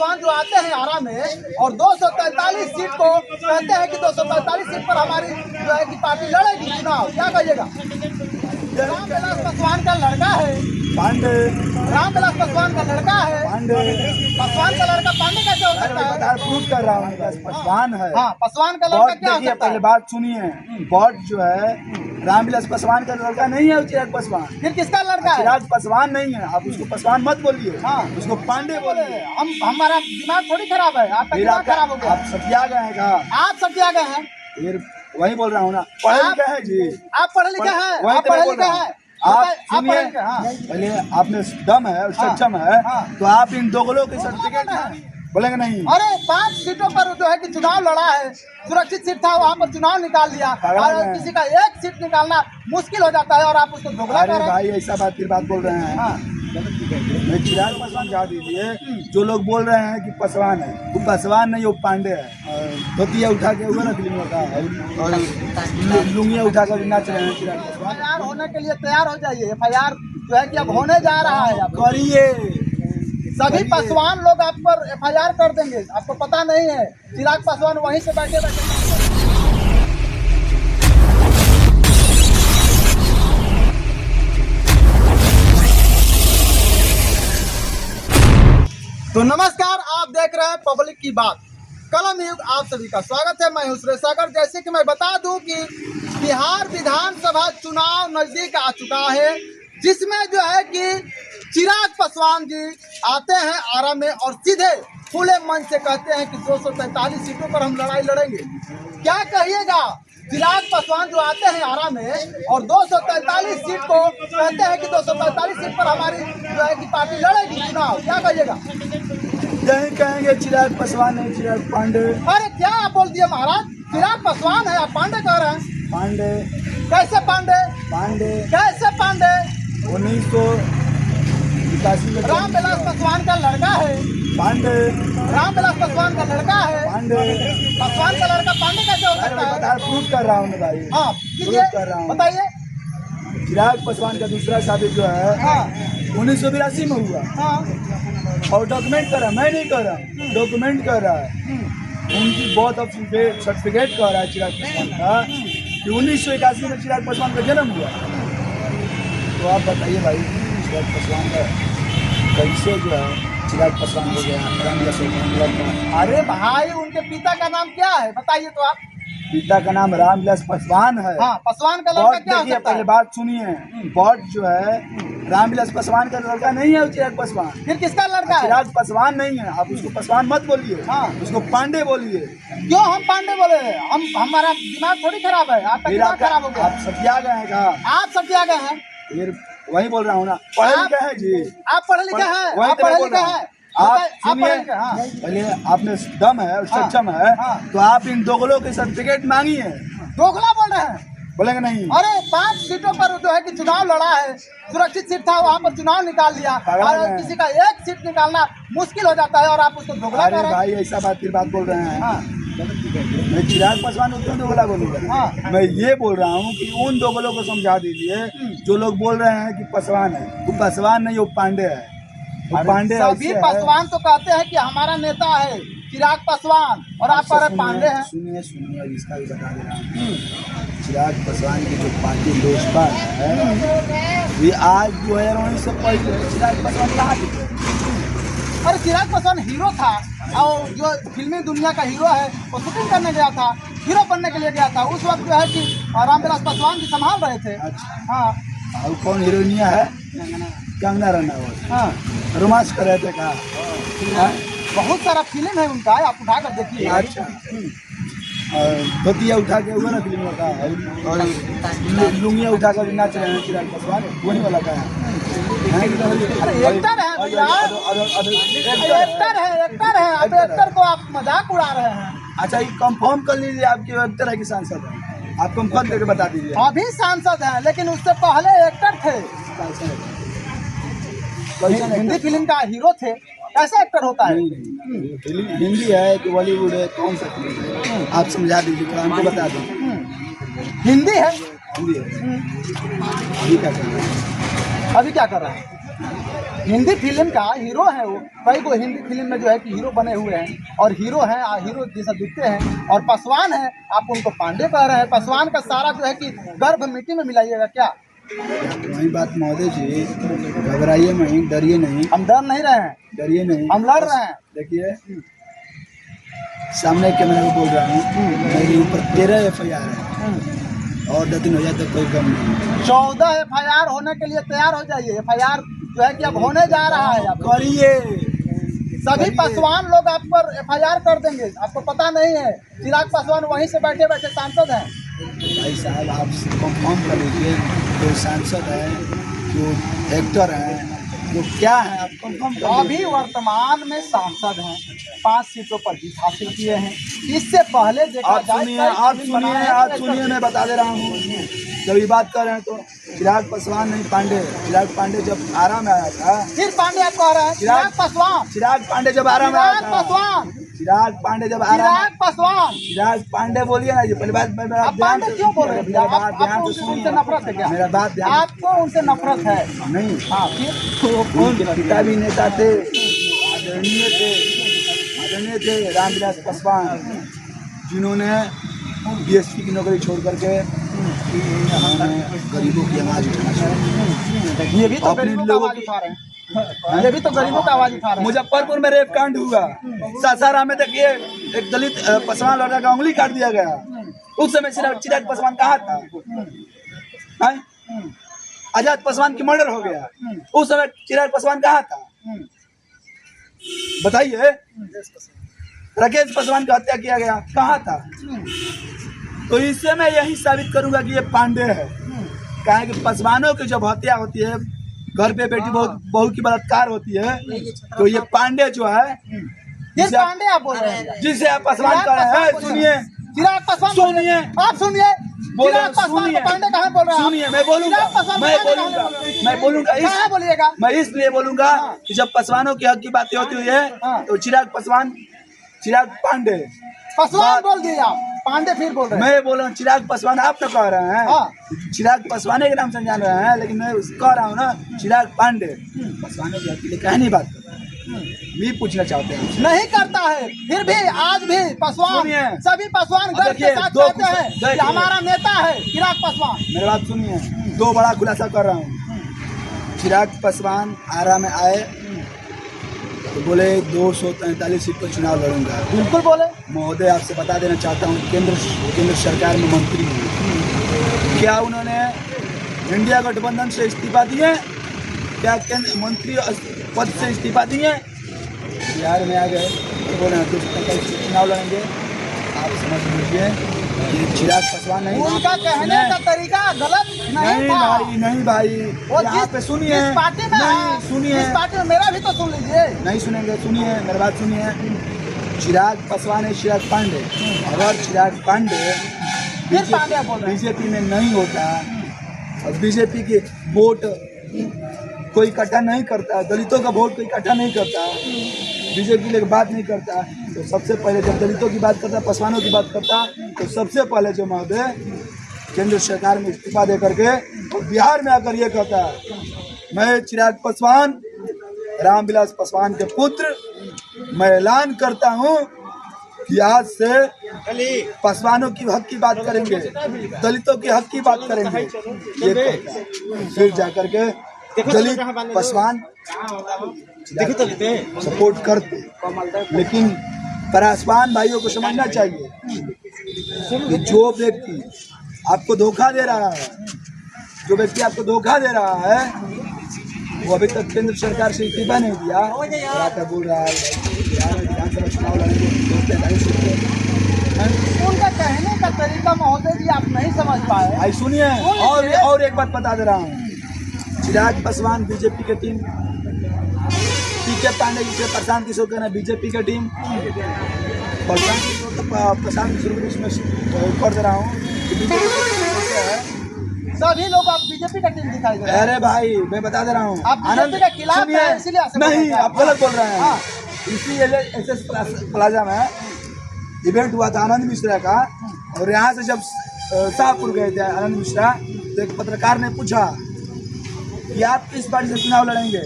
पासवान जो आते हैं आरा में और 243 सीट को कहते हैं कि 243 सीट पर हमारी जो है कि पार्टी लड़ेगी चुनाव, क्या कहिएगा? रामविलास पासवान का लड़का है पांडे, रामविलास पासवान का लड़का है पांडे, पासवान का लड़का पांडे कैसे हो सकता है? प्रूव कर रहा हूँ पासवान है। हाँ, पासवान का लड़का बहुत क्या हो देखिए, सकता पहले है? बात सुनिए। बॉट जो है रामविलास पासवान का लड़का नहीं है, चिराग पासवान। फिर किसका लड़का है? चिराग पासवान नहीं है, आप उसको पासवान मत बोलिए। हाँ, उसको पांडे बोलिए। हमारा दिमाग थोड़ी खराब है, आपका दिमाग खराब हो गया। आप सत्या गए हैं कहा? आप सब क्या गए हैं? फिर वही बोल रहा हूँ ना, पढ़े लिखे हैं जी। आप पढ़े लिखे हैं, वही आप तो मैं पढ़े बोल लिखे रहा हूँ। हैं। आप पढ़े सुनिए, लिखे, हाँ। पहले आपने दम है और सक्षम है, हाँ। तो आप इन दोगलों के सर्टिफिकेट बोलेंगे नहीं। अरे 5 सीटों पर जो है कि चुनाव लड़ा है, सुरक्षित सीट था, वहाँ पर चुनाव निकाल लिया और किसी का एक सीट निकालना मुश्किल हो जाता है और आप उसको दोगला अरे कर रहे हैं। भाई, ऐसा बात फिर बात बोल रहे हैं। हाँ। मैं चिराग पासवान समझा दीजिए। जो लोग बोल रहे हैं कि पासवान है, वो पासवान नहीं, वो पांडे है। धोतिया उठा के हुआ ना फिल्म का, और लुंगिया उठा कर नाच रहे हैं चिराग पासवान। FIR होने के लिए तैयार हो जाइए। FIR जो है कि अब होने जा रहा है। आप करिए, सभी पासवान लोग आप पर FIR कर देंगे, आपको पता नहीं है। चिराग पासवान वहीं से बैठे बैठे तो नमस्कार, आप देख रहे हैं पब्लिक की बात, कलम युग। आप सभी का स्वागत है। मैं हूं सुरेश सागर। जैसे कि मैं बता दूं कि बिहार विधानसभा चुनाव नजदीक आ चुका है, जिसमें जो है कि चिराग पासवान जी आते हैं आरा में और सीधे खुले मन से कहते हैं कि 243 सीटों पर हम लड़ाई लड़ेंगे। क्या कहिएगा? चिराग पासवान जो आते हैं आरा में और 243 सीट को कहते हैं कि 243 सीट पर हमारी जो है कि पार्टी लड़ेगी चुनाव, क्या कहिएगा? यही कहेंगे चिराग पासवान नहीं, चिराग पांडे। अरे क्या आप बोल दिए महाराज? चिराग पासवान है, आप पांडे कह रहे हैं। पांडे, कैसे पांडे? पांडे कैसे पांडे? 1981 में रामविलास पासवान का लड़का है पांडे, रामविलास पासवान का लड़का है पांडे। पासवान का लड़का पांडे कैसे हो सकता है? प्रूव कर रहा हूँ भाई। हाँ, कीजिए, कर रहा हूँ। बताइए। चिराग पासवान का दूसरा शादी जो है हाँ 1982 में हुआ, हाँ और डॉक्यूमेंट कर रहा है, मैं नहीं कर रहा, डॉक्यूमेंट कर रहा है। उनकी बहुत ऑफ सर्टिफिकेट कर रहा है चिराग पासवान का कि 1981 में चिराग पासवान का जन्म हुआ। तो आप बताइए भाई, चिराग पासवान का कैसे जो है चिराग पासवान हो गया रामविलास पासवान का? अरे भाई, उनके पिता का नाम क्या है बताइए तो आप। पिता का नाम रामविलास पासवान है। हाँ, पासवान का लड़का बॉट क्या हो देखिए, सकता पहले है? बात सुनिए। बॉट जो है रामविलास पासवान का लड़का नहीं है, चिराग पासवान। फिर किसका लड़का है? चिराग पासवान नहीं है, आप उसको पासवान मत बोलिए। हाँ। उसको पांडे बोलिए। क्यों हम पांडे बोले? हमारा दिमाग थोड़ी खराब है, आपका दिमाग खराब हो गया। आप सत्या गए हैं कहा? आप सब क्या गए हैं? फिर वही बोल रहा हूँ ना, पढ़े लिखे हैं जी। आप पढ़े लिखे हैं, वही आप तो मैं पढ़े बोल लिखे रहा हूँ। हैं। आप पढ़े सुनिए, लिखे, हाँ। पहले आपने दम है और सक्षम है, हाँ। तो आप इन दोगलों के सर्टिफिकेट मांगिए। दोगला बोल रहे हैं? बोलेंगे नहीं। अरे 5 सीटों पर जो है कि चुनाव लड़ा है, सुरक्षित सीट था, वहाँ पर चुनाव निकाल लिया और किसी का एक सीट निकालना मुश्किल हो जाता है और आप उसको दोगला अरे कर रहे हैं। भाई, ऐसा बात फिर बात बोल रहे हैं। हाँ मैं चिराग पासवान को क्यों दोगला बोलूंगा? हाँ। मैं ये बोल रहा हूँ कि उन दोगलों को समझा दीजिए जो लोग बोल रहे हैं कि पासवान है, वो पासवान नहीं, वो पांडे है। वो पांडे सभी ऐसे है। पासवान तो कहते हैं कि हमारा नेता है चिराग पासवान, और आप कह रहे पांडे हैं। सुनिए सुनिए, अब इसका भी बता दे रहा हूँ। चिराग पासवान की जो पार्टी लोजपा है, ये आज 2019 से पहले चिराग पासवान कहाँ थे? अरे चिराग पासवान हीरो था, और जो फिल्मी दुनिया का हीरो है वो शूटिंग करने गया था, हीरो बनने के लिए गया था। उस वक्त जो है कि रामविलास पासवान जी संभाल रहे थे। अच्छा, हाँ और कौन हीरोइनिया है? कंगना रनावत। हाँ, रोमांस कर रहे थे कहा? बहुत सारा फिल्म है उनका, आप उठा कर देखिए। अच्छा, और धोतिया उठा के हुआ ना फिल्म का, और लुंगिया उठा कर नाच रहे हैं चिराग पासवान, वही वाला का है। अरे एक्टर है भैया, एक्टर है। अब एक्टर को आप मजाक उड़ा रहे हैं। अच्छा, ये कंफर्म कर लीजिए, आपके एक्टर है कि सांसद है? आप कंफर्म करके बता दीजिए। अभी सांसद है, लेकिन उससे पहले एक्टर थे, हिंदी फिल्म का हीरो थे। कैसा एक्टर होता है? फिल्म हिंदी है कि बॉलीवुड है, कौन सा फिल्म है? आप समझा दीजिए, तो हमको बता दीजिए। हिंदी है। हिंदी है। अभी क्या कर रहे हैं? अभी क्या कर रहा है? हिंदी फिल्म का हीरो है वो। कई को हिंदी फिल्म में जो है कि हीरो बने हुए हैं और हीरो हैं, हीरो जैसा दिखते हैं। और पासवान है, आप उनको पांडे कह रहे हैं। पासवान का सारा जो है कि गर्भ मिट्टी में मिलाइएगा क्या? वही बात महोदय जी, घबराइए नहीं, डरिए नहीं। हम डर नहीं रहे हैं, डरिए नहीं, हम लड़ रहे हैं। देखिए सामने कैमरे में बोल रहा हूँ, मेरे ऊपर 13 FIR है और 10 दिन हो जाए तो कोई कम नहीं। 14 FIR होने के लिए तैयार हो जाइए। FIR जो है कि अब होने जा रहा है। अब करिए, सभी पासवान लोग आप पर FIR कर देंगे, आपको पता नहीं है। चिराग पासवान वहीं से बैठे बैठे सांसद हैं। भाई साहब आप कंफर्म कर लीजिए, जो सांसद है, जो एक्टर है, जो क्या है, आप कंफर्म कर लीजिए। अभी वर्तमान में सांसद हैं, 5 सीटों पर जीत हासिल किए हैं। इससे पहले देखा आप जाए सुनिए, आप सुनिए, मैं बता दे रहा हूँ। जब ये बात कर रहे हैं तो चिराग पासवान नहीं, पांडे। चिराग पांडे जब आरा में आया था, फिर पांडे आप कह रहे हैं? चिराग पासवान, चिराग पांडे जब आरा में आया चिराग था, पासवान, चिराग पांडे जब आरा, चिराग पासवान। चिराग पांडे बोलिए ना जी, पहले बात आप पांडे क्यों बोल रहे हैं? आपको उनसे नफरत है क्या? मेरा बात ध्यान, आपको उनसे नफरत है? नहीं, हाँ, फिर उनके पिता भी नेता थे, आदरणीय थे रामविलास पासवान, जिन्होंने DSP की नौकरी छोड़ करके गरीबों की आवाज उठाना चाहिए। ये भी तो अपने गरीबों का लोगों आवाज की- उठा रहे हैं। ये भी तो गरीबों का आवाज उठा रहे हैं। मुजफ्फरपुर में रेप कांड हुआ, सासाराम में देखिए एक दलित पासवान लड़का का उंगली काट दिया गया। उस समय चिराग पासवान कहाँ था? हैं? आजाद पासवान की मर्डर हो गया, उस समय चिराग पासवान कहाँ था? बताइए। राकेश पासवान का हत्या किया गया, कहाँ था? तो इससे मैं यही साबित करूंगा कि ये पांडे है। कहा कि पासवानों की जब हत्या होती है, घर पे बेटी बहू की बलात्कार होती है, तो ये पांडे जो है, किस पांडे आप बोल रहे हैं? जिसे आप पासवान कर रहे हैं, सुनिए, चिराग पासवान, सुनिए, आप सुनिए। चिराग पासवान को पांडे कहाँ बोल रहे हैं? सुनिए, मैं बोलूंगा, कहाँ बोलिएगा? मैं इसलिए बोलूंगा कि जब पासवानों की हक की बातें होती है तो चिराग पांडे पासवान बोल दिए आप, पांडे फिर बोल रहे हैं। मैं बोल रहा हूँ चिराग पासवान, आप तो कह रहे हैं। हाँ। चिराग पासवान के नाम से जान रहे हैं, लेकिन मैं कह रहा हूँ ना, चिराग पांडे पासवान के हक के लिए कहीं नहीं बात कर रहा है। भी पूछना चाहते हैं, नहीं करता है, फिर भी आज भी पासवान, सुनिए। सभी पासवान गर्व के साथ कहते हैं कि हमारा नेता है चिराग पासवान। मेरी बात सुनिए, दो बड़ा खुलासा कर रहा हूँ। चिराग पासवान आरा में आए तो बोले 243 सीट पर चुनाव लड़ूंगा। बिल्कुल बोले। महोदय आपसे बता देना चाहता हूँ, केंद्र सरकार में मंत्री हैं। क्या उन्होंने इंडिया गठबंधन से इस्तीफा दिए? क्या केंद्र मंत्री पद से इस्तीफा दिए? बिहार में आ गए तो बोले 243 चुनाव लड़ेंगे। आप समझ लीजिए ये चिराग पासवान नहीं। उनका कहने का तरीका गलत नहीं था। भाई, नहीं भाई, वो यहाँ पे सुनिए, जिस पार्टी में नहीं सुनिए, इस पार्टी में मेरा भी तो सुन लीजिए। नहीं सुनेंगे, सुनिए मेरी बात सुनिए। चिराग पासवान है, चिराग पांडे, अगर चिराग पांडे फिर पांडे बोल रहे हैं। बीजेपी में नहीं होता और बीजेपी के वोट कोई इकट्ठा नहीं करता, दलितों का वोट कोई इकट्ठा नहीं करता, बीजेपी के लिए बात नहीं करता, तो सबसे पहले जब दलितों की बात करता, पासवानों की बात करता, तो सबसे पहले जो महोदय केंद्र सरकार में इस्तीफा दे करके तो बिहार में आकर ये कहता, मैं चिराग पासवान, रामविलास पासवान के पुत्र, मैं ऐलान करता हूँ कि आज से पासवानों की हक की बात करेंगे, दलितों की हक की बात करेंगे। ये कहता है। फिर जाकर के दलित पासवान सपोर्ट करते, लेकिन पासवान भाइयों को समझना चाहिए कि जो व्यक्ति आपको धोखा दे रहा है, जो व्यक्ति आपको धोखा दे रहा है, वो अभी तक केंद्र सरकार से इस्तीफा नहीं दिया और आकर बोल रहा है बिहार में विधानसभा चुनाव लड़ेंगे 243 सीट पे। उनका कहने का तरीका महोदय जी आप नहीं समझ पाए। भाई सुनिए, और एक बात बता दे रहा हूँ। चिराग पासवान बीजेपी की टीम, पीके पांडे जी से प्रशांत किशोर कहना बीजेपी की टीम, प्रशांत किशोर इसमें कर दे रहा हूँ। सभी लोग आप बीजेपी का टीम दिखाई दे रहे हैं। अरे भाई मैं बता दे रहा हूँ, आप बीजेपी के खिलाफ सुनिए, हैं, इसीलिए ऐसे बोल रहे नहीं हैं। आप गलत बोल रहे हैं। हाँ। इसी SS प्लाजा में इवेंट हुआ था आनंद मिश्रा का, और यहाँ से जब शाहपुर गए थे आनंद मिश्रा, तो एक पत्रकार ने पूछा कि आप किस पार्टी से चुनाव लड़ेंगे,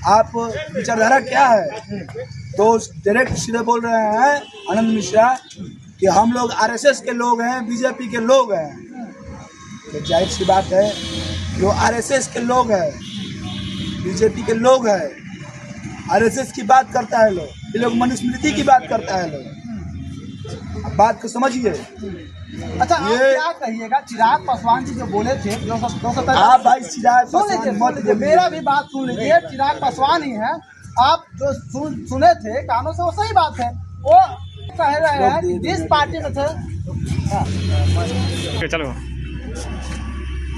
आप विचारधारा क्या है? तो डायरेक्ट सीधे बोल रहे हैं आनंद मिश्रा कि हम लोग आरएसएस के लोग हैं, बीजेपी के लोग हैं। तो जाहिर सी बात है जो आरएसएस के लोग हैं, बीजेपी के लोग हैं, आरएसएस की बात करता है लोग, ये लोग मनुस्मृति की बात करता है लोग। अब बात को समझिए। अच्छा, आप क्या कहिएगा? चिराग पासवान जी जो बोले थे आप भाई चिराग सुन लीजिए, मेरा भी बात सुन लीजिए। चिराग पासवान ही है, आप जो सुने थे कानों से, वो सही बात है। वो कह रहे हैं कि जिस पार्टी में थे, चलो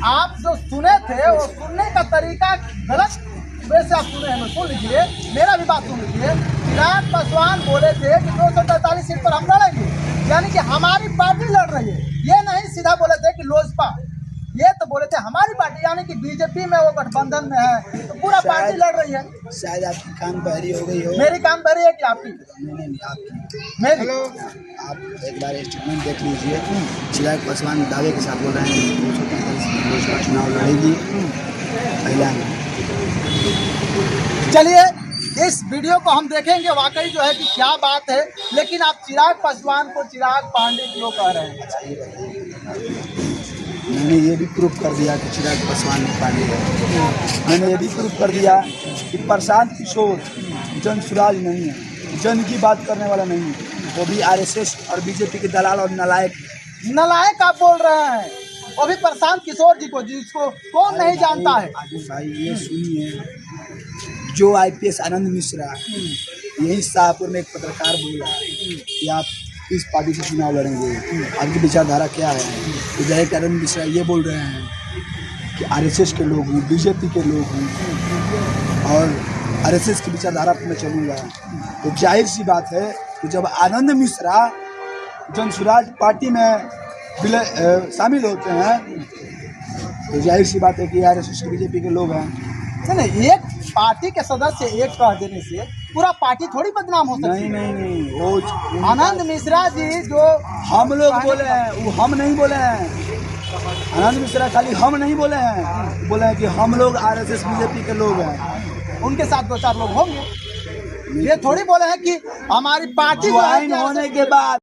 आप जो सुने थे वो सुनने का तरीका गलत वैसे आप सुने हैं। सुन लीजिए, मेरा भी बात सुन लीजिए। चिराग पासवान बोले थे कि 243 सीट पर हम लड़ेंगे, यानी कि हमारी पार्टी लड़ रही है। ये नहीं सीधा बोले थे कि लोजपा, ये तो बोले थे हमारी पार्टी, यानी कि बीजेपी में वो गठबंधन में है, तो पूरा पार्टी लड़ रही है। शायद आपकी कान बहरी हो गई हो। मेरी कान बहरी है कि आपकी? नहीं आपकी। मेरी। आप एक बार स्टेटमेंट देख लीजिए। चिराग पासवान दावे के साथ बोल रहे हैं 243 लोकसभा चुनाव लड़ेगी ऐलान। चलिए इस वीडियो को हम देखेंगे वाकई जो है कि क्या बात है, लेकिन आप चिराग पासवान को चिराग पांडे क्यों कह रहे हैं? मैंने ये भी प्रूफ कर दिया कि चिराग पासवान पांडे है। मैंने ये भी प्रूफ कर दिया कि प्रशांत किशोर जन सुराज नहीं है, जन की बात करने वाला नहीं है, वो भी आरएसएस और बीजेपी के दलाल और नालायक आप बोल रहे हैं। वो भी प्रशांत किशोर जी को, जिसको कौन नहीं जानता है। भाई ये सुनिए, जो आईपीएस आनंद मिश्रा यही शाहपुर में एक पत्रकार बोला कि आप इस पार्टी से चुनाव लड़ेंगे, आपकी विचारधारा क्या है? तो डायरेक्ट आनंद मिश्रा ये बोल रहे हैं कि आरएसएस के लोग हूँ, बीजेपी के लोग हूँ और आरएसएस की विचारधारा पर मैं चलूँगा। तो जाहिर सी बात है कि जब आनंद मिश्रा जनसुराज पार्टी में शामिल होते हैं तो जाहिर सी बात है कि आरएसएस के बीजेपी के लोग हैं। नहीं, एक पार्टी के सदस्य एक कह देने से पूरा पार्टी थोड़ी बदनाम हो सकती है। नहीं वो आनंद मिश्रा जी जो हम लोग बोले हैं, वो हम नहीं बोले हैं। आनंद मिश्रा खाली हम नहीं बोले हैं, बोले हैं कि हम लोग आरएसएस बीजेपी के लोग हैं। उनके साथ 2-4 लोग होंगे। ये थोड़ी बोले हैं कि हमारी पार्टी ज्वाइन होने के बाद